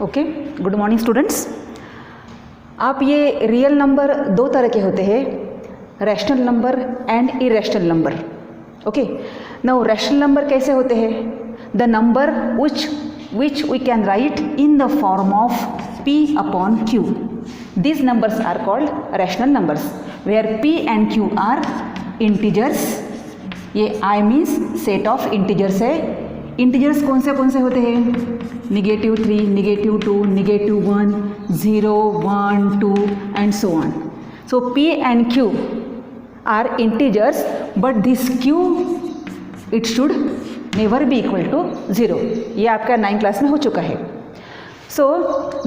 Okay, good morning students. आप ये real number दो तरह के होते हैं, rational number and irrational number. Okay, now rational number कैसे होते हैं? The number which we can write in the form of p upon q. These numbers are called rational numbers where p and q are integers. ये I means set of integers है। Integers कौन से होते हैं? -3, -2, -1, 0, 1, 2 and so on. So p and q are integers, but this q it should never be equal to 0. ये आपका 9th class में हो चुका है। So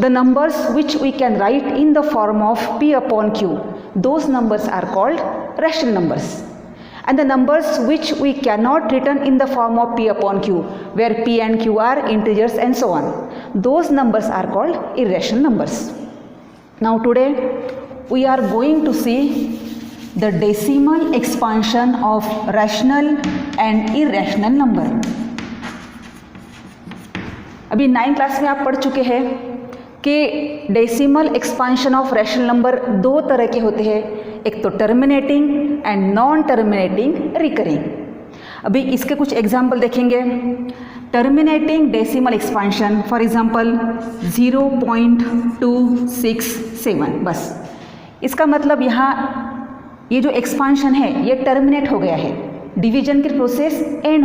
the numbers which we can write in the form of p upon q, those numbers are called rational numbers. And the numbers which we cannot written in the form of p upon q, where p and q are integers and so on, those numbers are called irrational numbers. Now today we are going to see the decimal expansion of rational and irrational number. अभी 9th class में आप पढ़ चुके हैं कि decimal expansion of rational number दो तरह के होते हैं, एक तो terminating and non terminating recurring. अभी इसके कुछ एग्जाम्पल देखेंगे। Terminating decimal expansion, for example 0.267, बस इसका मतलब यहाँ ये जो एक्सपांशन है ये टर्मिनेट हो गया है, डिवीजन की प्रोसेस एंड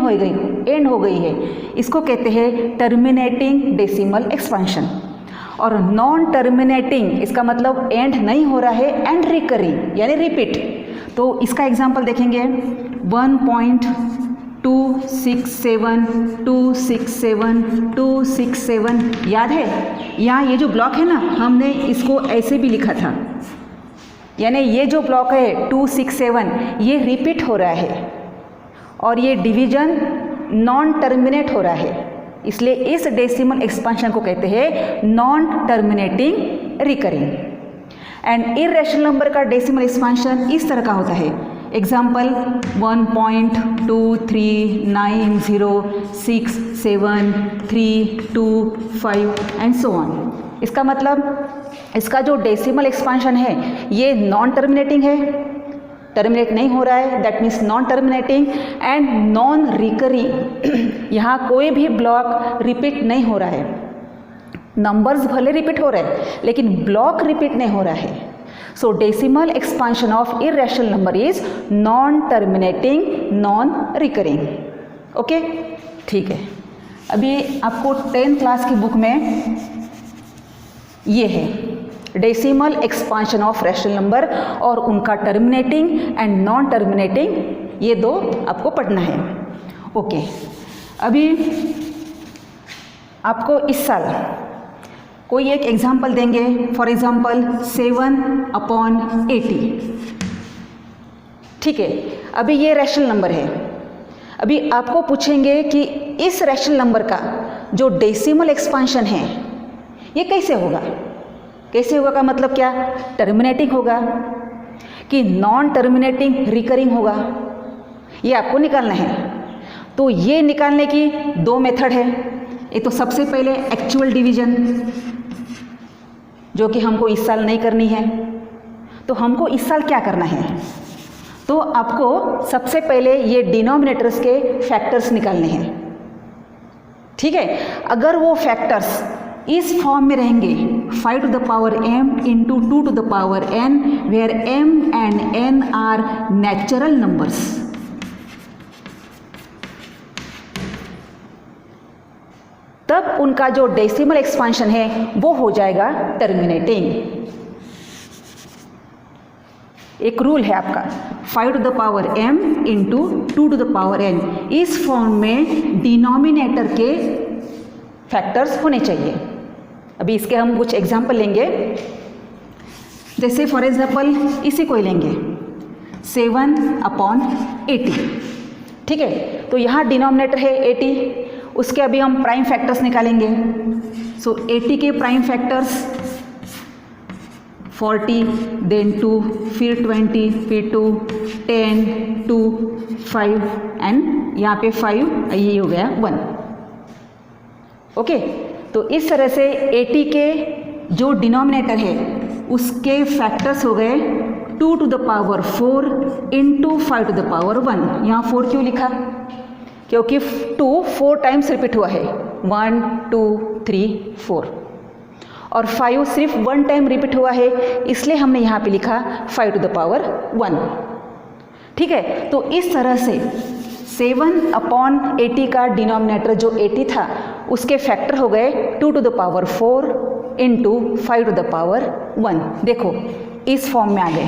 हो गई है। इसको कहते हैं टर्मिनेटिंग डेसिमल एक्सपांशन। और नॉन टर्मिनेटिंग, इसका मतलब एंड नहीं हो रहा है एंड रिकरिंग यानी रिपीट। तो इसका एग्जांपल देखेंगे 1.267, याद है? यहाँ ये जो ब्लॉक है ना, हमने इसको ऐसे भी लिखा था, यानी ये जो ब्लॉक है 267 ये रिपीट हो रहा है और ये डिवीजन नॉन टर्मिनेट हो रहा है, इसलिए इस डेसिमल एक्सपांशन को कहते हैं non terminating recurring. And irrational number का डेसिमल एक्सपांशन इस तरह का होता है। Example 1.239067325 and so on. इसका मतलब इसका जो डेसिमल एक्सपांशन है ये नॉन टर्मिनेटिंग है, टर्मिनेट नहीं हो रहा है, that means non terminating and non recurring. यहाँ कोई भी ब्लॉक रिपीट नहीं हो रहा है, नंबर्स भले रिपीट हो रहे हैं लेकिन ब्लॉक रिपीट नहीं हो रहा है। सो decimal expansion of irrational number is non terminating non recurring. Okay, ठीक है। अभी आपको 10th क्लास की बुक में ये है decimal expansion of rational number और उनका टर्मिनेटिंग एंड नॉन टर्मिनेटिंग, ये दो आपको पढ़ना है। ओके, अभी आपको इस साल कोई एक एग्जाम्पल देंगे, फॉर एग्जाम्पल 7/80। ठीक है, अभी ये रैशनल नंबर है। अभी आपको पूछेंगे कि इस रैशनल नंबर का जो डेसिमल एक्सपांशन है ये कैसे होगा? कैसे होगा का मतलब क्या? टर्मिनेटिंग होगा कि नॉन टर्मिनेटिंग रिकरिंग होगा, ये आपको निकालना है। तो ये निकालने की दो मेथड है। एक तो सबसे पहले एक्चुअल डिवीजन, जो कि हमको इस साल नहीं करनी है। तो हमको इस साल क्या करना है? तो आपको सबसे पहले ये डिनोमिनेटर्स के फैक्टर्स निकालने हैं। ठीक है, अगर वो फैक्टर्स इस फॉर्म में रहेंगे 5 to the power m into 2 to the power n, where m and n are natural numbers, तब उनका जो डेसिमल एक्सपांशन है वो हो जाएगा टर्मिनेटिंग। एक रूल है आपका 5 to the power m into 2 to the power n, इस फॉर्म में डिनोमिनेटर के फैक्टर्स होने चाहिए। अभी इसके हम कुछ एग्जाम्पल लेंगे, जैसे फॉर एग्जाम्पल इसी को ही लेंगे 7/80। ठीक है, तो यहाँ डिनोमिनेटर है 80, उसके अभी हम प्राइम फैक्टर्स निकालेंगे। सो 80 के प्राइम फैक्टर्स 40, देन 2, फिर 20, फिर 2, 10, 2, 5 एंड यहाँ पे 5, ये हो गया 1। ओके, तो इस तरह से 80 के जो डिनोमिनेटर है उसके फैक्टर्स हो गए 2 to the power 4 into 5 to the power 1। यहाँ 4 क्यों लिखा? क्योंकि 2 4 टाइम्स रिपीट हुआ है, 1 2 3 4, और 5 सिर्फ 1 टाइम रिपीट हुआ है, इसलिए हमने यहाँ पे लिखा 5 to the power 1। ठीक है, तो इस तरह से 7/80 का डिनोमिनेटर जो 80 था उसके फैक्टर हो गए 2 to the power 4 into 5 to the power 1। देखो इस फॉर्म में आ गए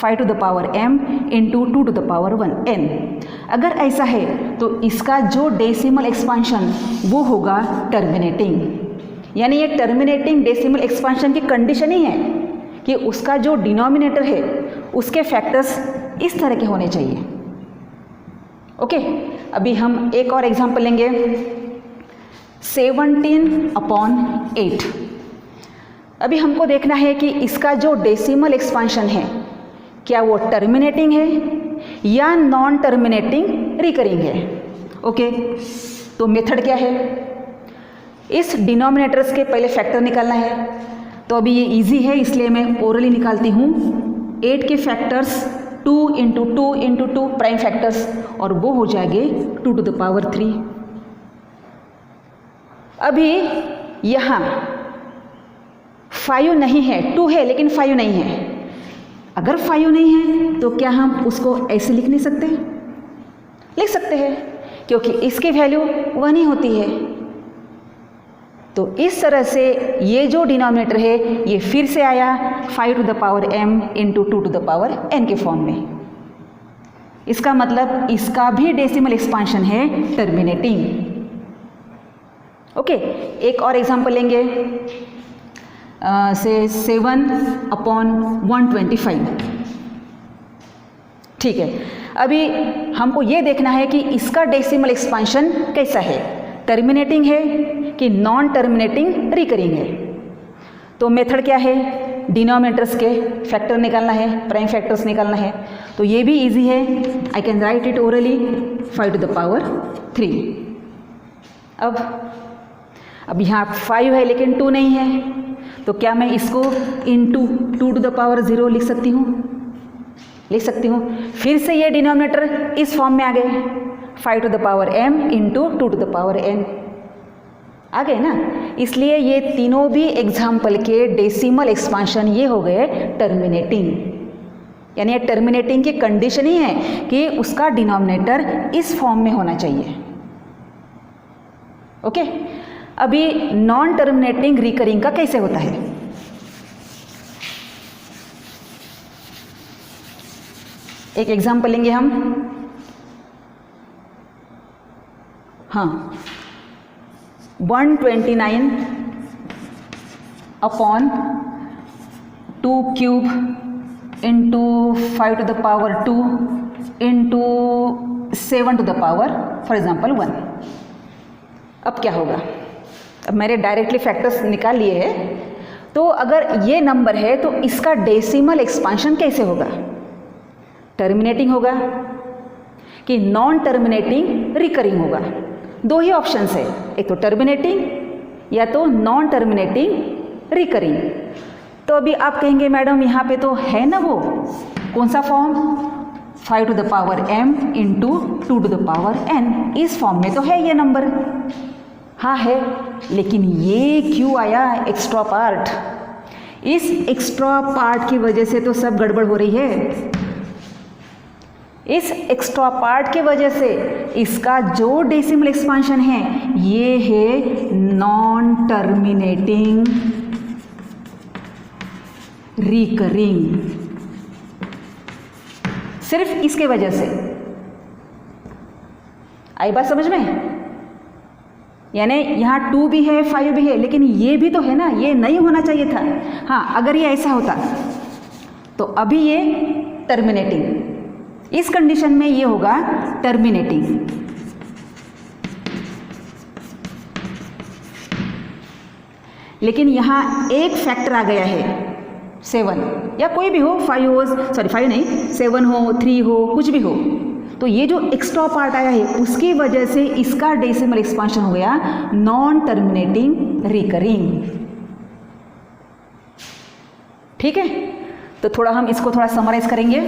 5 to the power m into 2 to the power 1 n। अगर ऐसा है तो इसका जो डेसिमल एक्सपांशन वो होगा टर्मिनेटिंग, यानी ये टर्मिनेटिंग डेसिमल एक्सपांशन की कंडीशन ही है कि उसका जो डिनोमिनेटर है उसके फैक्टर्स इस तरह के होने चाहिए। ओके, अभी हम एक और एग्जांपल लेंगे 17/8। अभी हमको देखना है कि इसका जो डेसिमल एक्सपांशन है क्या वो टर्मिनेटिंग है या नॉन टर्मिनेटिंग रिकरिंग है। ओके, तो मेथड क्या है? इस डिनोमिनेटर्स के पहले फैक्टर निकालना है, तो अभी ये इजी है इसलिए मैं ओरली निकालती हूँ। 8 के factors 2 into 2 into 2 prime factors, और वो हो जाएंगे 2 to the power 3। अभी यहाँ 5 नहीं है, 2 है लेकिन 5 नहीं है। अगर 5 नहीं है तो क्या हम उसको ऐसे लिख नहीं सकते? लिख सकते हैं, क्योंकि इसकी वैल्यू 1 ही होती है। तो इस तरह से ये जो डिनोमिनेटर है ये फिर से आया 5 to the power m into 2 to the power n के फॉर्म में। इसका मतलब इसका भी डेसिमल एक्सपांशन है टर्मिनेटिंग। ओके, एक और एग्जांपल लेंगे से 7/125। ठीक है, अभी हमको ये देखना है कि इसका डेसिमल एक्सपांशन कैसा है, टर्मिनेटिंग है कि नॉन टर्मिनेटिंग रिकरिंग है। तो मेथड क्या है? डिनोमिनेटर्स के फैक्टर निकालना है, प्राइम फैक्टर्स निकालना है। तो ये भी इजी है, I can write it orally 5 to the power 3। अब यहाँ 5 है लेकिन 2 नहीं है, तो क्या मैं इसको इंटू 2 to the power 0 लिख सकती हूँ? लिख सकती हूँ। फिर से ये डिनोमिनेटर इस फॉर्म में आ गए 5 to the power m into 2 to the power n आ गए ना। इसलिए ये तीनों भी एग्जाम्पल के डेसिमल एक्सपांशन ये हो गए टर्मिनेटिंग, यानी ये टर्मिनेटिंग की कंडीशन ही है कि उसका डिनोमिनेटर इस फॉर्म में होना चाहिए। ओके, अभी नॉन टर्मिनेटिंग रिकरिंग का कैसे होता है? एक एग्जाम्पल लेंगे हम। हाँ, 129/2 cube into 5 to the power 2 into 7 to the power for example 1। अब क्या होगा? अब मैंने डायरेक्टली फैक्टर्स निकाल लिए हैं, तो अगर ये नंबर है तो इसका डेसिमल एक्सपांशन कैसे होगा? टर्मिनेटिंग होगा कि नॉन टर्मिनेटिंग रिकरिंग होगा? दो ही ऑप्शंस है, एक तो टर्मिनेटिंग या तो नॉन टर्मिनेटिंग रिकरिंग। तो अभी आप कहेंगे मैडम यहाँ पे तो है ना वो, कौन सा form? 5 to the power m into 2 to the power n, इस फॉर्म में तो है ये नंबर। हाँ है, लेकिन ये क्यों आया एक्स्ट्रा पार्ट? इस एक्स्ट्रा पार्ट की वजह से तो सब गड़बड़ हो रही है। इस एक्स्ट्रा पार्ट के वजह से इसका जो डेसिमल एक्सपांशन है ये है नॉन टर्मिनेटिंग रिकरिंग, सिर्फ इसके वजह से। आई बात समझ में? यानी यहाँ 2 भी है 5 भी है, लेकिन ये भी तो है ना, ये नहीं होना चाहिए था। हाँ, अगर ये ऐसा होता तो अभी ये टर्मिनेटिंग, इस कंडीशन में ये होगा टर्मिनेटिंग। लेकिन यहाँ एक फैक्टर आ गया है 7, या कोई भी हो, 5 हो, सॉरी 5 नहीं, 7 हो, 3 हो, कुछ भी हो, तो ये जो एक्स्ट्रा पार्ट आया है उसकी वजह से इसका डेसिमल एक्सपांशन हो गया नॉन टर्मिनेटिंग रिकरिंग। ठीक है, तो थोड़ा हम इसको थोड़ा समराइज करेंगे।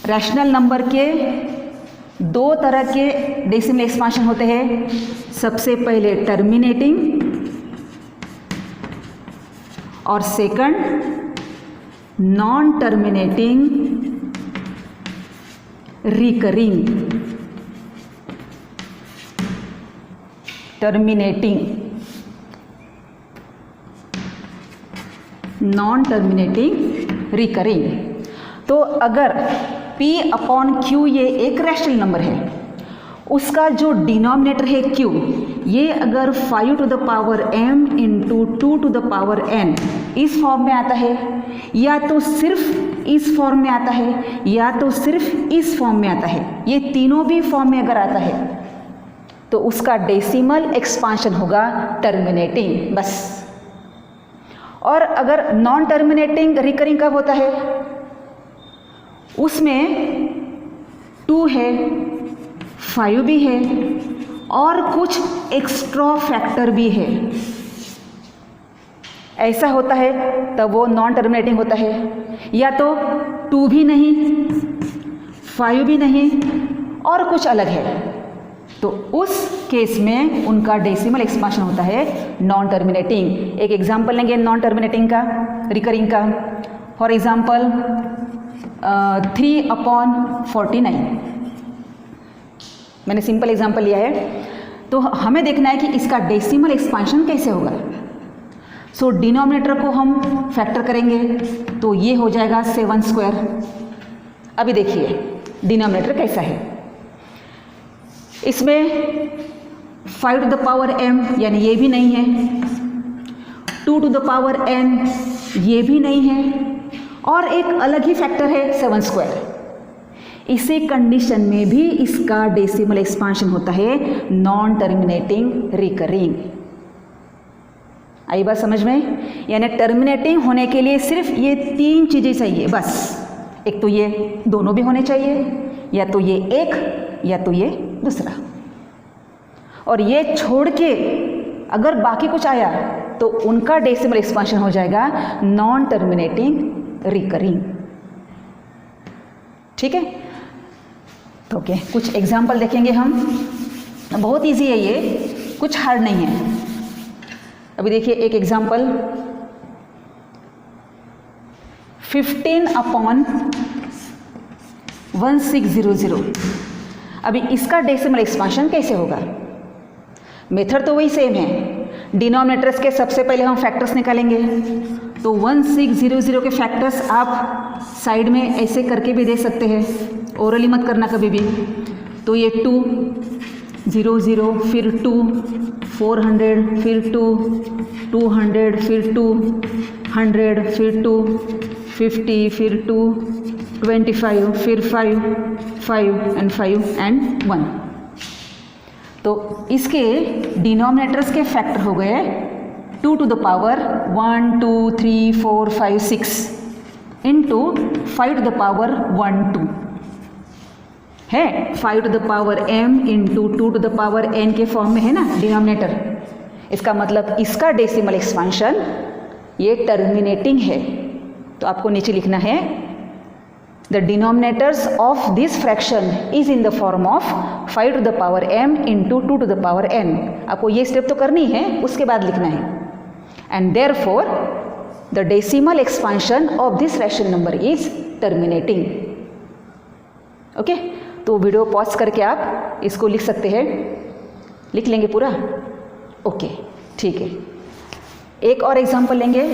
रैशनल नंबर के दो तरह के डेसिमल एक्सपांशन होते हैं। सबसे पहले टर्मिनेटिंग और second non terminating recurring. Terminating, non terminating, recurring. तो अगर P अपॉन Q ये एक रैशनल नंबर है, उसका जो डिनोमिनेटर है Q, ये अगर 5 to the power m into 2 to the power n इस फॉर्म में आता है, या तो सिर्फ इस फॉर्म में आता है या तो सिर्फ इस फॉर्म में आता है, ये तीनों भी फॉर्म में अगर आता है तो उसका डेसिमल एक्सपांशन होगा टर्मिनेटिंग, बस। और अगर नॉन टर्मिनेटिंग रिकरिंग कब होता है? उसमें 2 है, 5 भी है और कुछ एक्स्ट्रा फैक्टर भी है। ऐसा होता है तब वो नॉन टर्मिनेटिंग होता है। या तो 2 भी नहीं, 5 भी नहीं और कुछ अलग है, तो उस केस में उनका डेसिमल एक्सपांशन होता है नॉन टर्मिनेटिंग। एक एग्जांपल लेंगे नॉन टर्मिनेटिंग का, रिकरिंग का। फॉर एग्जांपल 3 अपॉन 49, मैंने सिंपल एग्जांपल लिया है। तो हमें देखना है कि इसका डेसिमल एक्सपांशन कैसे होगा। सो डिनोमिनेटर को हम फैक्टर करेंगे तो ये हो जाएगा 7 स्क्वायर। अभी देखिए डिनोमिनेटर कैसा है। इसमें 5 टू द पावर m यानी ये भी नहीं है, 2 टू द पावर n ये भी नहीं है, और एक अलग ही फैक्टर है 7 स्क्वायर। इसी कंडीशन में भी इसका डेसिमल एक्सपांशन होता है नॉन टर्मिनेटिंग रिकरिंग। आई बात समझ में? यानी टर्मिनेटिंग होने के लिए सिर्फ ये 3 चीज़ें चाहिए बस। एक तो ये दोनों भी होने चाहिए, या तो ये एक, या तो ये दूसरा। और ये छोड़ के अगर बाकी कुछ आया तो उनका डेसिमल एक्सपांशन हो जाएगा नॉन टर्मिनेटिंग रिकरिंग। ठीक है, तो ओके, कुछ एग्जाम्पल देखेंगे हम। बहुत इजी है ये, कुछ हार्ड नहीं है। अभी देखिए एक एग्जाम्पल 15 अपॉन 1600। अभी इसका डेसिमल एक्सपांशन कैसे होगा? मेथड तो वही सेम है। डिनोमिनेटर्स के सबसे पहले हम फैक्टर्स निकालेंगे। तो 1600 के फैक्टर्स आप साइड में ऐसे करके भी दे सकते हैं, ओरली मत करना कभी भी। तो ये 2 0 0 फिर 2 400 फिर 2 200 फिर 2 100 फिर 2 50 फिर 2 25 फिर 5 5 एंड 5 एंड 1। तो इसके डिनोमिनेटर्स के फैक्टर हो गए 2 to the power 1 2 3 4 5 6 into 5 to the power 1 2 है। 5 to the power m into 2 to the power n के फॉर्म में है ना डिनोमिनेटर। इसका मतलब इसका डेसिमल एक्सपांशन ये टर्मिनेटिंग है। तो आपको नीचे लिखना है the denominators of this fraction is in the form of 5 to the power m into 2 to the power n। आपको ये स्टेप तो करनी है, उसके बाद लिखना है। And therefore the decimal expansion of this rational number is terminating. Okay, तो वीडियो पॉज करके आप इसको लिख सकते हैं, लिख लेंगे पूरा। ओके, ठीक है। एक और एग्जांपल लेंगे।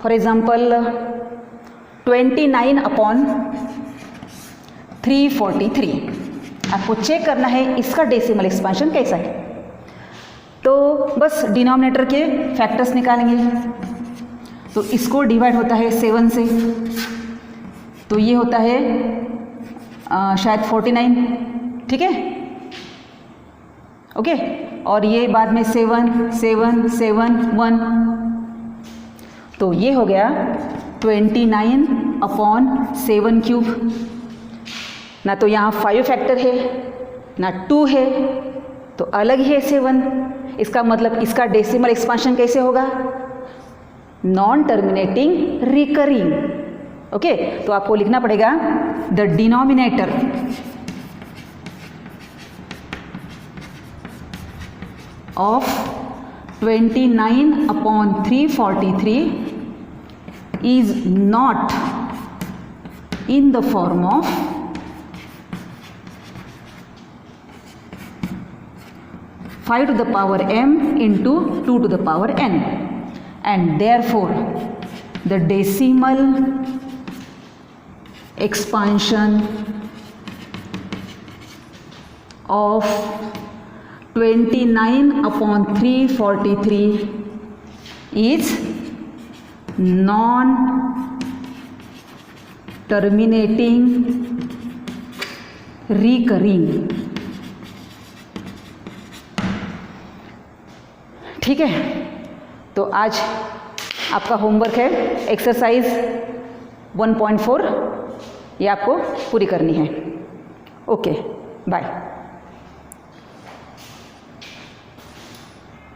For example 29 upon 343। आपको चेक करना है इसका डेसिमल एक्सपांशन कैसा है। तो बस डिनोमिनेटर के फैक्टर्स निकालेंगे। तो इसको डिवाइड होता है 7 से, तो ये होता है शायद 49, ठीक है, ओके। और ये बाद में 7 7 7 1। तो ये हो गया 29/7³ ना, तो यहाँ 5 फैक्टर है ना 2 है, तो अलग ही है 7। इसका मतलब इसका डेसिमल एक्सपांशन कैसे होगा? Non terminating recurring. ओके, तो आपको लिखना पड़ेगा the denominator of 29/343 is not in the form of 5 to the power m into 2 to the power n, and therefore the decimal expansion of 29/343 is non-terminating recurring। ठीक है, तो आज आपका homework है एक्सरसाइज 1.4, ये आपको पूरी करनी है। Okay, bye.